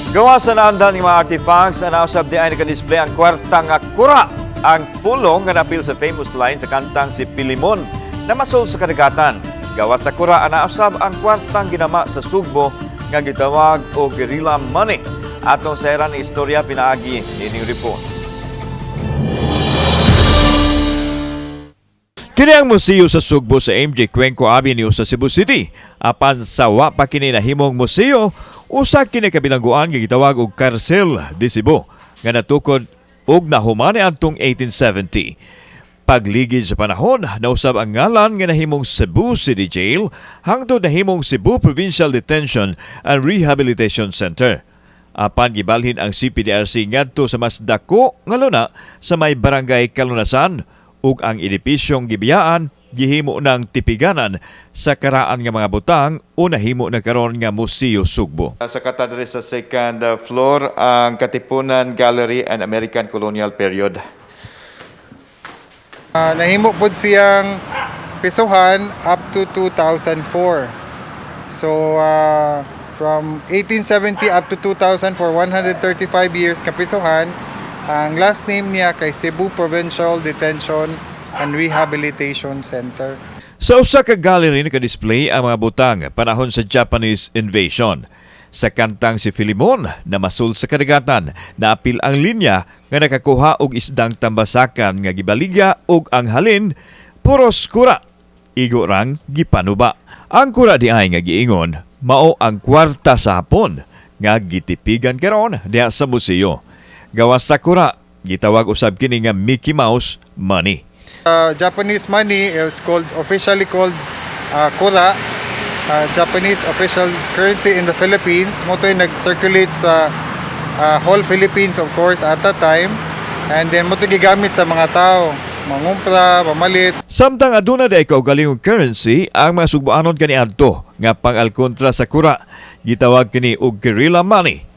Gawa sa naandan ni mga artifacts na nausab di ay nakadisplay ang kwarta nga kura. Ang pulong nga napil sa famous line sa kantang si Pilimon na masol sa kadagatan. Gawa sa kura na nausab ang kwartang ginama sa Sugbo nga gitawag o guerrilla money. Atong sa iran istorya pinaagi ni report. Kini ang museo sa Sugbo sa MJ Cuenco Avenue sa Cebu City. Apan sawa pa kini nahimong museo, usa kini kabilangguan nga gitawag og Karsel de Cebu nga natukod og nahumani adtong 1870. Pagligid sa panahon, nausab ang ngalan nga nahimong Cebu City Jail hangtod nahimong Cebu Provincial Detention and Rehabilitation Center. Apan gibalhin ang CPDRC ngadto sa mas dako nga luna sa may barangay Kalunasan ug ang edipisyong gibiyaan gihimo ng tipiganan sa karaan nga mga butang o nahimo na karon nga Museo Sugbo. Sa katadre sa second floor ang Katipunan Gallery and American Colonial Period. Nahimo pod siyang pisuhan up to 2004. So from 1870 up to 2000 for 135 years kapisuhan. Ang last name niya kay Cebu Provincial Detention and Rehabilitation Center. Sa usa ka gallery naka-display ang mga butang panahon sa Japanese invasion. Sa kantang si Filimon na masul sa kadagatan, naapil ang linya nga nakakuha og isdang tambasakan nga gibaligya og ang halin puros kura. Igo rang gipanuba. Ang kura di ay nga giingon mao ang kwarta sa hapon nga gitipigan karon diha sa museo. Gawas sa kura, gitawag usab kini nga Mickey Mouse money. Japanese money is officially called kura. Japanese official currency in the Philippines. Mo to'y nag-circulate sa whole Philippines of course at that time. And then mo to'y gigamit sa mga tao, mangumpra, pamalit. Samtang aduna day kaugalingong currency ang mga sugboanon kaniadto nga pang-alkontra sa kura, gitawag kini og guerrilla money.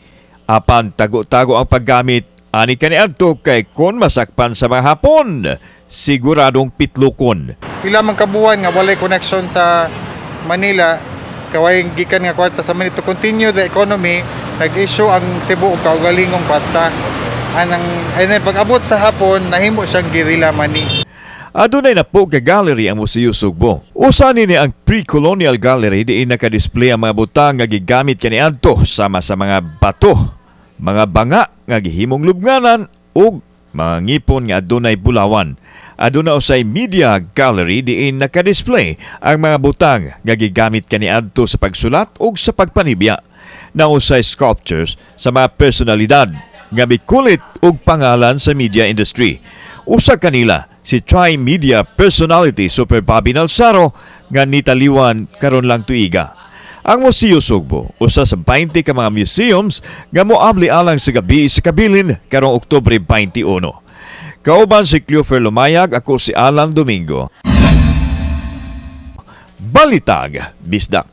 Apan tago-tago ang paggamit ani kaniadto kay kon masakpan sa mga Hapon, siguradong pitlukon. Pila man kabuan nga walay connection sa Manila, kaway gikan nga kwarta sa Manila to continue the economy, nag-issue ang Cebu og kaugalingong kwarta. Anang pag-abot sa Hapon, nahimo siyang guerrilla money. Adunay na po ka gallery ang Museo Sugbo. Usa ni ang pre-colonial gallery diin naka-display ang mga butang nga gigamit kaniadto sama sa mga bato, mga banga nga gihimong lubnganan ug mga ngipon nga adunay bulawan. Aduna usay media gallery diin naka-display ang mga butang nga gigamit kaniadto sa pagsulat ug sa pagpanibya. Nausay sculptures sa mga personalidad nga mikulit og pangalan sa media industry. Usa kanila si Tri-Media Personality Super Bobby Nalsaro nga nitaliwan karon lang tuiga. Ang Museo Sugbo, usa sa 20 ka mga museums nga moabli alang sa gabi sa kabilin karong Oktubre 21. Kauban si Cleofer Lumayag, ako si Alan Domingo. Balitag, Bisdak.